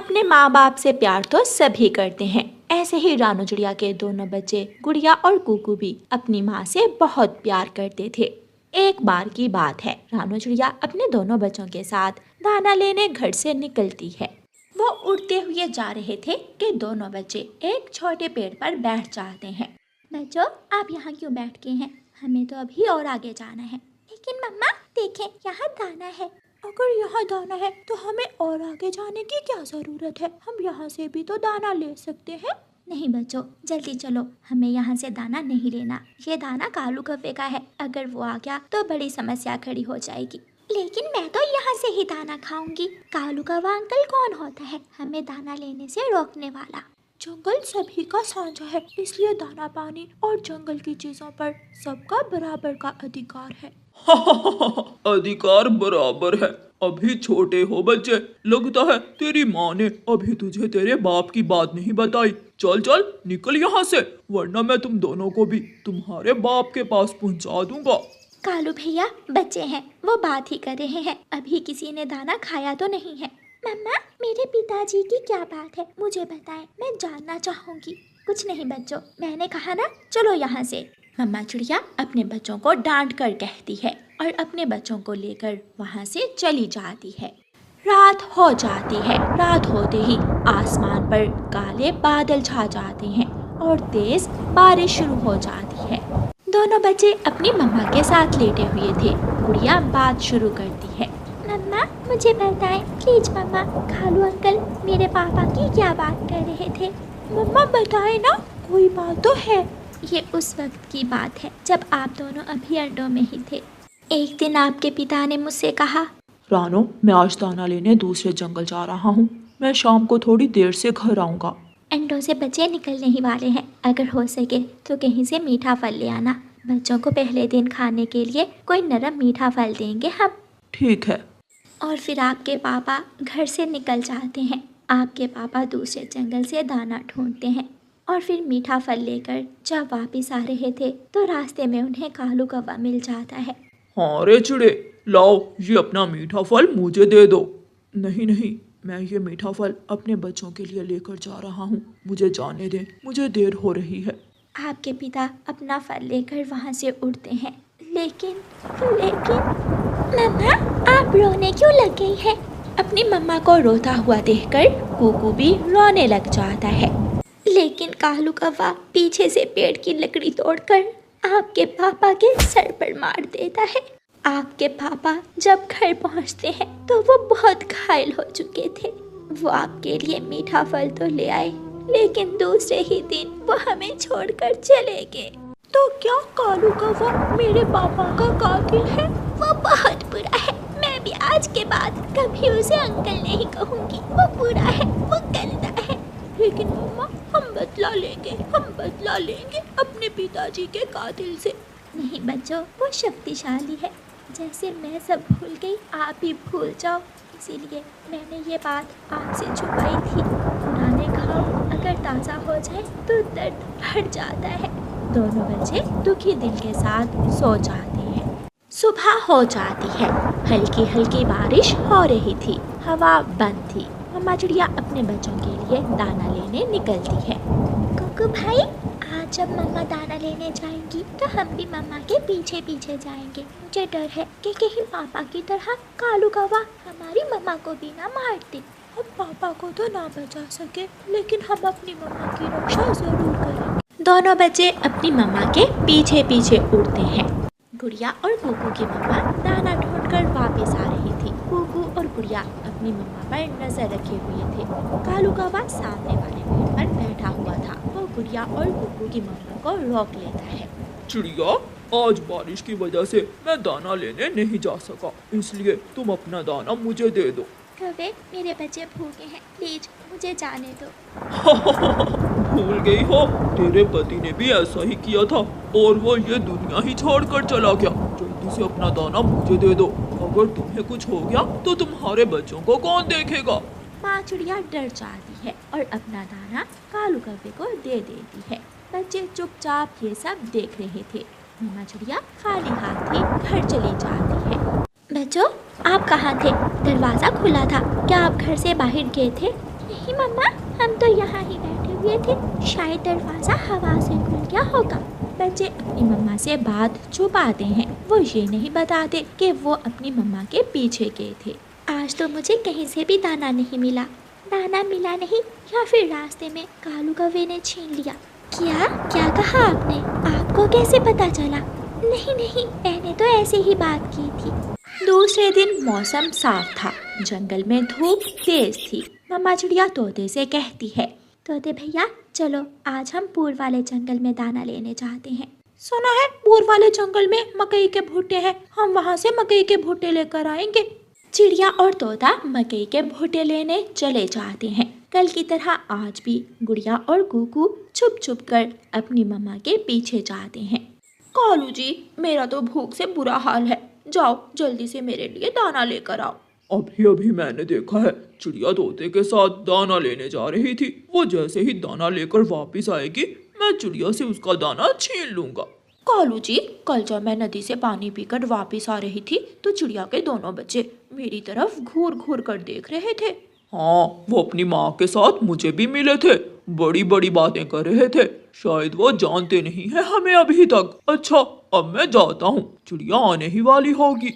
अपने माँ बाप से प्यार तो सभी करते हैं। ऐसे ही रानू चिड़िया के दोनों बच्चे गुड़िया और कुकू भी अपनी माँ से बहुत प्यार करते थे। एक बार की बात है, रानू चिड़िया अपने दोनों बच्चों के साथ दाना लेने घर से निकलती है। वो उड़ते हुए जा रहे थे कि दोनों बच्चे एक छोटे पेड़ पर बैठ जाते हैं। बच्चों, आप यहाँ क्यों बैठ के हैं? हमें तो अभी और आगे जाना है। लेकिन मम्मा देखें, यहाँ दाना है। अगर यहाँ दाना है तो हमें और आगे जाने की क्या जरूरत है? हम यहाँ से भी तो दाना ले सकते हैं। नहीं बच्चों, जल्दी चलो, हमें यहाँ से दाना नहीं लेना। ये दाना कालू कौवे का है, अगर वो आ गया तो बड़ी समस्या खड़ी हो जाएगी। लेकिन मैं तो यहाँ से ही दाना खाऊंगी। कालू कौवा अंकल कौन होता है हमें दाना लेने से रोकने वाला? जंगल सभी का साझा है, इसलिए दाना पानी और जंगल की चीजों पर सबका बराबर का अधिकार है। अधिकार बराबर है। अभी छोटे हो बच्चे, लगता है तेरी माँ ने अभी तुझे तेरे बाप की बात नहीं बताई। चल चल निकल यहाँ से, वरना मैं तुम दोनों को भी तुम्हारे बाप के पास पहुँचा दूंगा। कालू भैया बच्चे हैं, वो बात ही कर रहे हैं, अभी किसी ने दाना खाया तो नहीं है। मम्मा, मेरे पिताजी की क्या बात है, मुझे बताएं, मैं जानना चाहूंगी। कुछ नहीं बच्चों, मैंने कहा ना, चलो यहाँ से। मम्मा चिड़िया अपने बच्चों को डांट कर कहती है और अपने बच्चों को लेकर वहाँ से चली जाती है। रात हो जाती है। रात होते ही आसमान पर काले बादल छा जाते हैं और तेज बारिश शुरू हो जाती है। दोनों बच्चे अपनी मम्मा के साथ लेटे हुए थे। गुड़िया बात शुरू करती है। मम्मा मुझे बताएं प्लीज। मम्मा, कालू अंकल मेरे पापा की क्या बात कर रहे थे? मम्मा बताए ना, कोई बात तो है। ये उस वक्त की बात है जब आप दोनों अभी अंडों में ही थे। एक दिन आपके पिता ने मुझसे कहा, रानो, मैं आज दाना लेने दूसरे जंगल जा रहा हूँ, मैं शाम को थोड़ी देर से घर आऊँगा। अंडों से बच्चे निकलने ही वाले हैं, अगर हो सके तो कहीं से मीठा फल ले आना। बच्चों को पहले दिन खाने के लिए कोई नरम मीठा फल देंगे हम। ठीक है। और फिर आपके पापा घर से निकल जाते हैं। आपके पापा दूसरे जंगल से दाना ढूंढते हैं और फिर मीठा फल लेकर जब वापस आ रहे थे तो रास्ते में उन्हें कालू कौवा मिल जाता है। हाँ रे चिड़े, लाओ ये अपना मीठा फल मुझे दे दो। नहीं नहीं, मैं ये मीठा फल अपने बच्चों के लिए लेकर जा रहा हूँ, मुझे जाने दे, मुझे देर हो रही है। आपके पिता अपना फल लेकर वहाँ से उड़ते हैं। लेकिन मम्मा, आप रोने क्यों लग गई है? अपनी मम्मा को रोता हुआ देखकर कुकू भी रोने लग जाता है। लेकिन कालू कौवा पीछे से पेड़ की लकड़ी तोड़कर आपके पापा के सर पर मार देता है। आपके पापा जब घर पहुंचते हैं तो वो बहुत घायल हो चुके थे। वो आपके लिए मीठा फल तो ले आए, लेकिन दूसरे ही दिन वो हमें छोड़कर चले गए। तो क्या कालू कौवा मेरे पापा का कातिल है? वो बहुत बुरा है, मैं भी आज के बाद कभी उसे अंकल नहीं कहूँगी। वो बुरा है, वो गंदा है। लेकिन मम्मा, हम बदला लेंगे अपने पिताजी के कातिल से। नहीं बच्चों, वो शक्तिशाली है। जैसे मैं सब भूल गई, आप भी भूल जाओ। इसीलिए मैंने ये बात आपसे छुपाई थी। पुराने घाव अगर ताज़ा हो जाए तो दर्द बढ़ जाता है। दोनों बच्चे दुखी दिल के साथ सो जाते हैं। सुबह हो जाती है। हल्की हल्की बारिश हो रही थी, हवा बंद थी। मम्मा चिड़िया अपने बच्चों के लिए दाना लेने निकलती है। कुकू भाई, आज जब मम्मा दाना लेने जाएंगी तो हम भी मम्मा के पीछे पीछे जाएंगे। मुझे डर है कि कहीं पापा की तरह कालू कौवा हमारी मम्मा को भी ना मार दे। हम पापा को तो ना बचा सके, लेकिन हम अपनी मम्मा की रक्षा जरूर करेंगे। दोनों बच्चे अपनी मम्मा के पीछे पीछे उड़ते हैं। गुड़िया और कुकू की मम्मा दाना ढूंढकर वापस आ रही थी। कुकू और गुड़िया अपनी मम्मा पर नजर रखे हुए थे। कालू कौवा सामने वाले पेड़ पर बैठा हुआ था। वो गुड़िया और कुकू की मम्मा को रोक लेता है। चिड़िया, आज बारिश की वजह से मैं दाना लेने नहीं जा सका, इसलिए तुम अपना दाना मुझे दे दो। कौवे, मेरे बच्चे भूखे हैं, प्लीज मुझे जाने दो। भूल गई हो, तेरे पति ने भी ऐसा ही किया था और वो ये दुनिया ही छोड़कर चला गया। जल्दी से अपना दाना मुझे दे दो, अगर तुम्हें कुछ हो गया तो तुम्हारे बच्चों को कौन देखेगा? माँ चिड़िया डर जाती है और अपना दाना कालू कौवे को दे देती है। बच्चे चुपचाप ये सब देख रहे थे। मम्मा चिड़िया खाली हाथ ही घर चली जाती है। बच्चों, आप कहाँ थे? दरवाज़ा खुला था, क्या आप घर से बाहर गए थे? नहीं मम्मा, हम तो यहाँ ही बैठे हुए थे, शायद दरवाज़ा हवा से खुल गया होगा। बच्चे अपनी मम्मा से बात छुपाते हैं, वो ये नहीं बताते कि वो अपनी मम्मा के पीछे गए थे। आज तो मुझे कहीं से भी दाना नहीं मिला। दाना मिला नहीं या फिर रास्ते में कालू कौवे ने छीन लिया। क्या क्या कहा आपने? आपको कैसे पता चला? नहीं नहीं, मैंने तो ऐसे ही बात की थी। दूसरे दिन मौसम साफ था, जंगल में धूप तेज थी। मम्मा चिड़िया तोते से कहती है, तोते भैया चलो आज हम पूर्व वाले जंगल में दाना लेने जाते हैं। सुना है पूर्व वाले जंगल में मकई के भुट्टे हैं, हम वहाँ से मकई के भुट्टे लेकर आएंगे। चिड़िया और तोता मकई के भुट्टे लेने चले जाते हैं। कल की तरह आज भी गुड़िया और कुकू छुप छुप कर अपनी मम्मा के पीछे जाते हैं। कालू जी, मेरा तो भूख से बुरा हाल है, जाओ जल्दी से मेरे लिए दाना लेकर आओ। अभी अभी मैंने देखा है, चिड़िया तोते के साथ दाना लेने जा रही थी। वो जैसे ही दाना लेकर वापस आएगी, मैं चिड़िया से उसका दाना छीन लूंगा। कालू जी, कल जब मैं नदी से पानी पीकर वापस आ रही थी तो चिड़िया के दोनों बच्चे मेरी तरफ घूर घूर कर देख रहे थे। हाँ, वो अपनी माँ के साथ मुझे भी मिले थे, बड़ी बड़ी बातें कर रहे थे। शायद वो जानते नहीं है हमें अभी तक। अच्छा, अब मैं जाता हूँ, चिड़िया आने ही वाली होगी।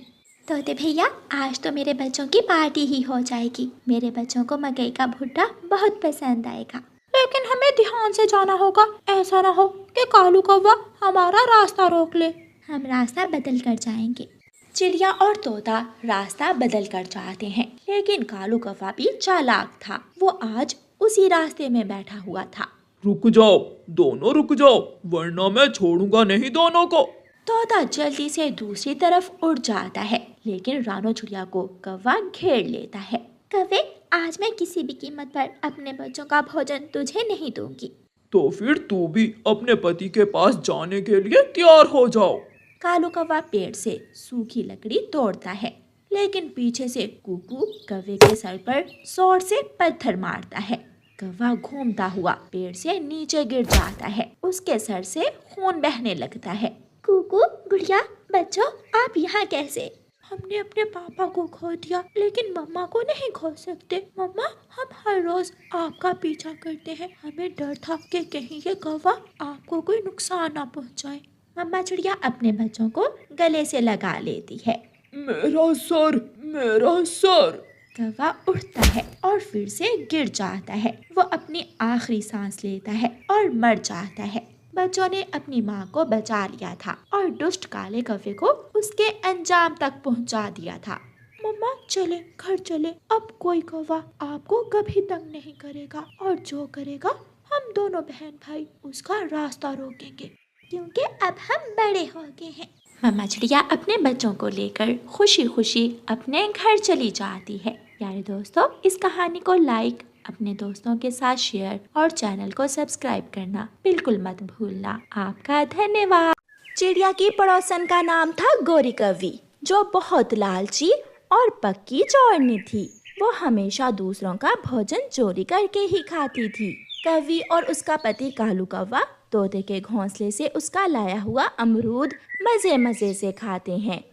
तोते भैया, आज तो मेरे बच्चों की पार्टी ही हो जाएगी। मेरे बच्चों को मकई का भुट्टा बहुत पसंद आएगा। लेकिन हमें ध्यान से जाना होगा, ऐसा ना हो कि कालू कौवा हमारा रास्ता रोक ले। हम रास्ता बदल कर जाएंगे। चिड़िया और तोता रास्ता बदल कर जाते हैं, लेकिन कालू कौवा भी चालाक था। वो आज उसी रास्ते में बैठा हुआ था। रुक जाओ, दोनों रुक जाओ, वरना मैं छोड़ूंगा नहीं दोनों को। तोता जल्दी से दूसरी तरफ उड़ जाता है, लेकिन रानो चिड़िया को कौवा घेर लेता है। कौवे, आज मैं किसी भी कीमत पर अपने बच्चों का भोजन तुझे नहीं दूंगी। तो फिर तू भी अपने पति के पास जाने के लिए तैयार हो जाओ। कालू कौवा पेड़ से सूखी लकड़ी तोड़ता है, लेकिन पीछे से कुकू कौवे के सर पर जोर से पत्थर मारता है। कौवा घूमता हुआ पेड़ से नीचे गिर जाता है, उसके सर से खून बहने लगता है। कुकू, गुड़िया, बच्चों, आप यहाँ कैसे? हमने अपने पापा को खो दिया, लेकिन मम्मा को नहीं खो सकते। मम्मा, हम हर रोज आपका पीछा करते हैं, हमें डर था कि कहीं ये कौवा आपको कोई नुकसान ना पहुँचाए। मम्मा चिड़िया अपने बच्चों को गले से लगा लेती है। मेरा सर, मेरा सर। कौवा उठता है और फिर से गिर जाता है। वो अपनी आखिरी सांस लेता है और मर जाता है। बच्चों ने अपनी माँ को बचा लिया था और दुष्ट काले कौवे को उसके अंजाम तक पहुँचा दिया था। मम्मा चले, घर चले, अब कोई कौवा आपको कभी तंग नहीं करेगा, और जो करेगा हम दोनों बहन भाई उसका रास्ता रोकेंगे, क्योंकि अब हम बड़े हो गए हैं। मम्मा चिड़िया अपने बच्चों को लेकर खुशी खुशी अपने घर चली जाती है। प्यारे दोस्तों, इस कहानी को लाइक, अपने दोस्तों के साथ शेयर और चैनल को सब्सक्राइब करना बिल्कुल मत भूलना। आपका धन्यवाद। चिड़िया की पड़ोसन का नाम था गोरी कौवी, जो बहुत लालची और पक्की चौड़नी थी। वो हमेशा दूसरों का भोजन चोरी करके ही खाती थी। कौवी और उसका पति कालू कौवा तोते के घोंसले से उसका लाया हुआ अमरूद मजे मजे से खाते हैं।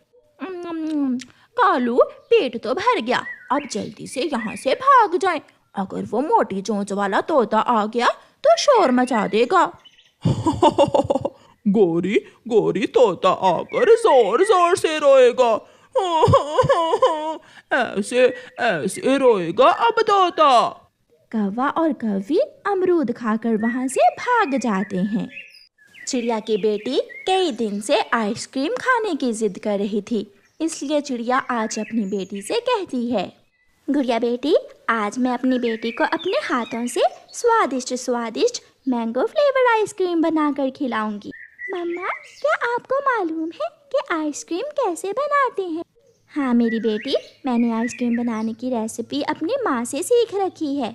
कालू, पेट तो भर गया, अब जल्दी से यहाँ से भाग जाएं। अगर वो मोटी चोंच वाला तोता आ गया तो शोर मचा देगा। गोरी गोरी तोता आकर जोर जोर से रोएगा। ऐसे ऐसे रोएगा अब तोता। कौवा और कौवी अमरूद खाकर वहाँ से भाग जाते हैं। चिड़िया की बेटी कई दिन से आइसक्रीम खाने की जिद कर रही थी, इसलिए चिड़िया आज अपनी बेटी से कहती है, गुड़िया बेटी, आज मैं अपनी बेटी को अपने हाथों से स्वादिष्ट स्वादिष्ट मैंगो फ्लेवर आइसक्रीम बनाकर खिलाऊंगी। मम्मा, क्या आपको मालूम है कि आइसक्रीम कैसे बनाते हैं? हाँ मेरी बेटी, मैंने आइसक्रीम बनाने की रेसिपी अपनी माँ से सीख रखी है।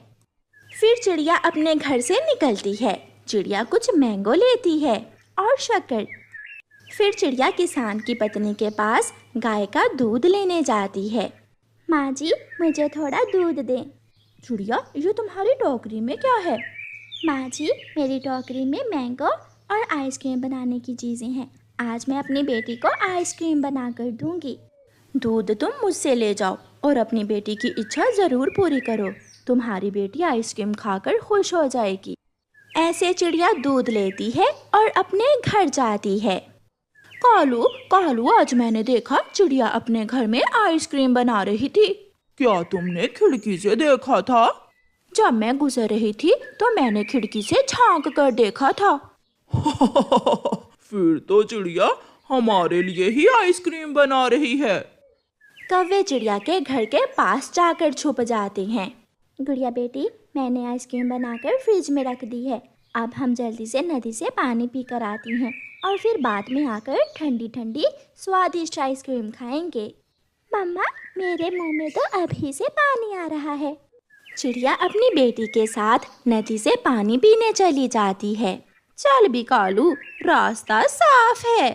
फिर चिड़िया अपने घर से निकलती है। चिड़िया कुछ मैंगो लेती है और शक्कर। फिर चिड़िया किसान की पत्नी के पास गाय का दूध लेने जाती है। माँ जी, मुझे थोड़ा दूध दें। चिड़िया, ये तुम्हारी टोकरी में क्या है? माँ जी, मेरी टोकरी में मैंगो और आइसक्रीम बनाने की चीज़ें हैं। आज मैं अपनी बेटी को आइसक्रीम बनाकर दूंगी। दूध तुम मुझसे ले जाओ और अपनी बेटी की इच्छा ज़रूर पूरी करो। तुम्हारी बेटी आइसक्रीम खाकर खुश हो जाएगी। ऐसे चिड़िया दूध लेती है और अपने घर जाती है। कालू कालू, आज मैंने देखा चिड़िया अपने घर में आइसक्रीम बना रही थी। क्या तुमने खिड़की से देखा था? जब मैं गुजर रही थी तो मैंने खिड़की से झांक कर देखा था। फिर तो चिड़िया हमारे लिए ही आइसक्रीम बना रही है। कौवे चिड़िया के घर के पास जाकर छुप जाते हैं। गुड़िया बेटी, मैंने आइसक्रीम बनाकर फ्रिज में रख दी है। अब हम जल्दी से नदी से पानी पी कर आती हैं और फिर बाद में आकर ठंडी ठंडी स्वादिष्ट आइसक्रीम खाएंगे। मम्मा, मेरे मुंह में तो अभी से पानी आ रहा है। चिड़िया अपनी बेटी के साथ नदी से पानी पीने चली जाती है। चल भी कालू, रास्ता साफ है।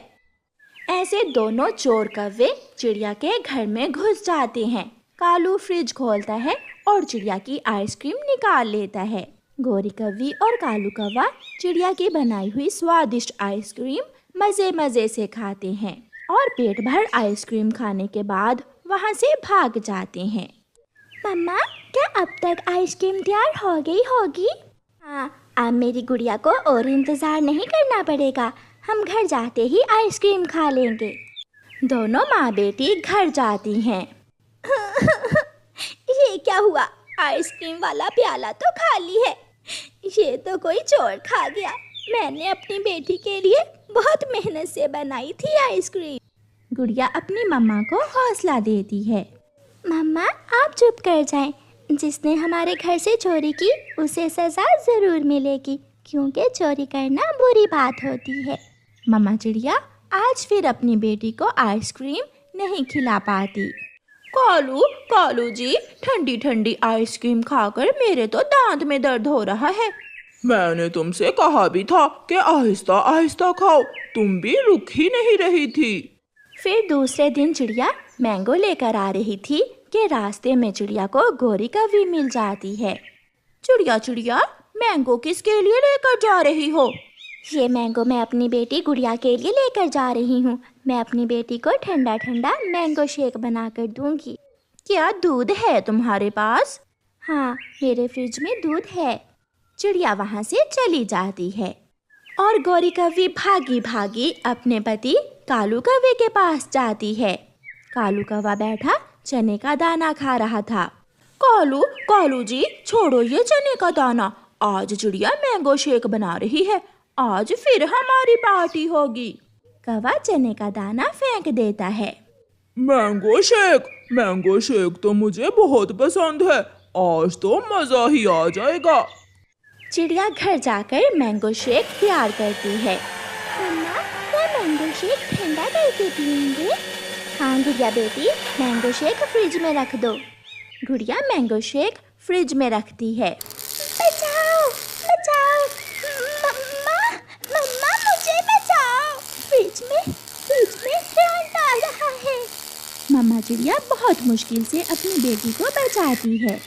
ऐसे दोनों चोर कौवे चिड़िया के घर में घुस जाते हैं। कालू फ्रिज खोलता है और चिड़िया की आइसक्रीम निकाल लेता है। गोरी कौवी और कालू कौवा चिड़िया की बनाई हुई स्वादिष्ट आइसक्रीम मज़े मज़े से खाते हैं और पेट भर आइसक्रीम खाने के बाद वहाँ से भाग जाते हैं। मम्मा, क्या अब तक आइसक्रीम तैयार हो गई होगी? हाँ, अब मेरी गुड़िया को और इंतज़ार नहीं करना पड़ेगा। हम घर जाते ही आइसक्रीम खा लेंगे। दोनों माँ बेटी घर जाती हैं। ये क्या हुआ? आइसक्रीम वाला प्याला तो खाली है। ये तो कोई चोर खा गया। मैंने अपनी बेटी के लिए बहुत मेहनत से बनाई थी आइसक्रीम। गुड़िया अपनी मम्मा को हौसला देती है। मम्मा, आप चुप कर जाएं। जिसने हमारे घर से चोरी की उसे सज़ा ज़रूर मिलेगी, क्योंकि चोरी करना बुरी बात होती है। मम्मा चिड़िया आज फिर अपनी बेटी को आइसक्रीम नहीं खिला पाती। कालू कालू जी, ठंडी ठंडी आइसक्रीम खाकर मेरे तो दांत में दर्द हो रहा है। मैंने तुमसे कहा भी था कि आहिस्ता आहिस्ता खाओ, तुम भी रुक ही नहीं रही थी। फिर दूसरे दिन चिड़िया मैंगो लेकर आ रही थी कि रास्ते में चिड़िया को गोरी कौवी मिल जाती है। चिड़िया चिड़िया, मैंगो किसके लिए लेकर जा रही हो? ये मैंगो मैं अपनी बेटी गुड़िया के लिए लेकर जा रही हूँ। मैं अपनी बेटी को ठंडा ठंडा मैंगो शेक बनाकर दूंगी। क्या दूध है तुम्हारे पास? हाँ, मेरे फ्रिज में दूध है। चिड़िया वहाँ से चली जाती है और गोरी कौवी भागी भागी अपने पति कालू कौवे के पास जाती है। कालू कौवा बैठा चने का दाना खा रहा था। कालू कालू जी, छोड़ो ये चने का दाना। आज चिड़िया मैंगो शेक बना रही है, आज फिर हमारी पार्टी होगी। कौवा चने का दाना फेंक देता है। मैंगो शेक तो मुझे बहुत पसंद है, आज तो मजा ही आ जाएगा। चिड़िया घर जाकर मैंगो शेक तैयार करती है। मम्मा, क्या मैंगो शेक ठंडा करके पियेंगे? हाँ गुड़िया बेटी, मैंगो शेक फ्रिज में रख दो। गुड़िया मैंगो शेक फ्रिज में रखती है। बचाओ बचाओ, मम्मा मम्मा मुझे बचाओ, फ्रिज में करंट आ रहा है। मम्मा चिड़िया बहुत मुश्किल से अपनी बेटी को बचाती है।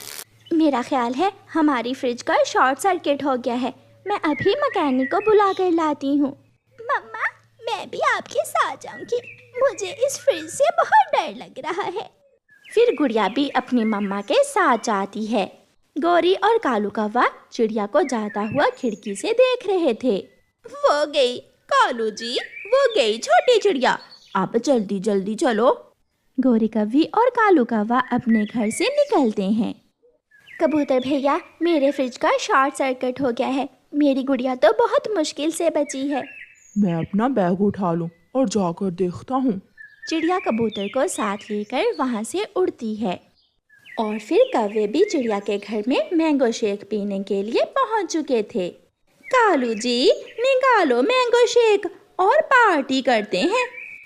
मेरा ख्याल है हमारी फ्रिज का शॉर्ट सर्किट हो गया है। मैं अभी मैकेनिक को बुला कर लाती हूँ। मम्मा, मैं भी आपके साथ जाऊंगी। मुझे इस फ्रिज से बहुत डर लग रहा है। फिर गुड़िया भी अपनी मम्मा के साथ जाती है। गोरी और कालू कौवा चिड़िया को जाता हुआ खिड़की से देख रहे थे। वो गई कालू जी, वो गई छोटी चिड़िया। अब जल्दी जल्दी चलो। गोरी कौवी और कालू कौवा अपने घर से निकलते हैं। कबूतर भैया, मेरे फ्रिज का शॉर्ट सर्किट हो गया है। मेरी गुड़िया तो बहुत मुश्किल से बची है। मैं अपना बैग उठा लूं और जाकर देखता हूँ। चिड़िया कबूतर को साथ लेकर वहाँ से उड़ती है और फिर कौवे भी चिड़िया के घर में मैंगो शेक पीने के लिए पहुँच चुके थे। कालू जी, निकालो मैंगो शेक और पार्टी करते हैं।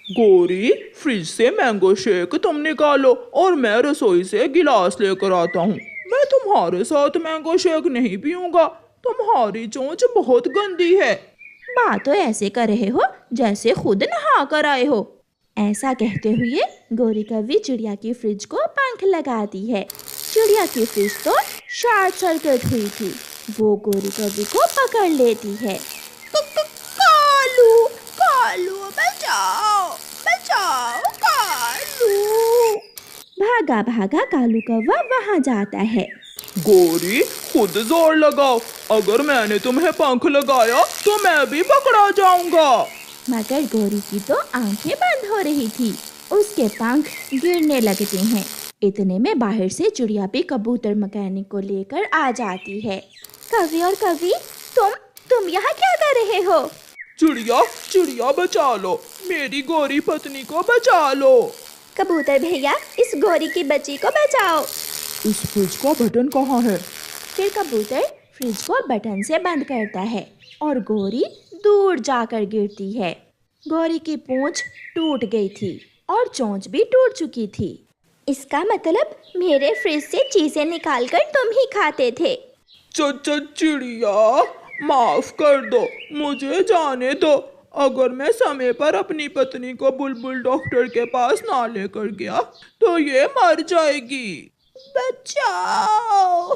गोरी, फ्रिज से मैंगो शेक तुम निकालो और मैं रसोई से गिलास लेकर आता हूँ। मैं तुम्हारे साथ मैंगो शेक नहीं पीऊंगा, तुम्हारी चोंच बहुत गंदी है। बात तो ऐसे कर रहे हो जैसे खुद नहा कर आए हो। ऐसा कहते हुए गोरी कौवी चिड़िया की फ्रिज को पंख लगाती है। चिड़िया की फ्रिज तो शॉर्ट सर्किट हुई थी। वो गोरी कौवी को पकड़ लेती है। कालू कालू, बचाओ बचाओ कालू। भागा भागा कालू कौवा वहाँ जाता है। गोरी खुद जोर लगाओ, अगर मैंने तुम्हें पंख लगाया तो मैं भी पकड़ा जाऊंगा। मगर गोरी की तो आंखें बंद हो रही थी, उसके पंख गिरने लगते हैं। इतने में बाहर से चिड़िया भी कबूतर मैकेनिक को लेकर आ जाती है। कवि और कवि, तुम यहाँ क्या कर रहे हो? चिड़िया चिड़िया बचा लो, मेरी गोरी पत्नी को बचा लो। कबूतर भैया, इस गोरी की बच्ची को बचाओ। इस फ्रिज का बटन कहाँ है? फिर कबूतर फ्रिज को बटन से बंद करता है और गोरी दूर जाकर गिरती है। गोरी की पूंछ टूट गई थी और चोंच भी टूट चुकी थी। इसका मतलब मेरे फ्रिज से चीजें निकालकर तुम ही खाते थे। चिड़िया माफ कर दो, मुझे जाने दो। अगर मैं समय पर अपनी पत्नी को बुलबुल डॉक्टर के पास ना लेकर गया तो ये मर जाएगी। बचाओ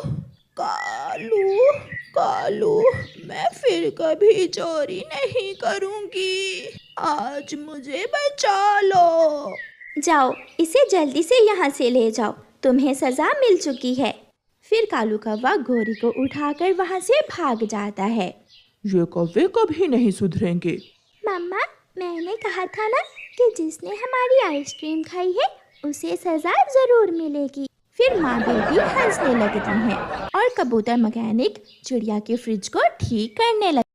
कालू, कालू, मैं फिर कभी चोरी नहीं करूंगी, आज मुझे बचा लो। जाओ, इसे जल्दी से यहाँ से ले जाओ, तुम्हें सजा मिल चुकी है। फिर कालू कौवा गोरी को उठाकर वहाँ से भाग जाता है। ये कौवे कभी नहीं सुधरेंगे। मम्मा, मैंने कहा था ना कि जिसने हमारी आइसक्रीम खाई है उसे सजा जरूर मिलेगी। फिर माँ बेटी हंसने लगती हैं और कबूतर मैकेनिक चिड़िया के फ्रिज को ठीक करने लगता है।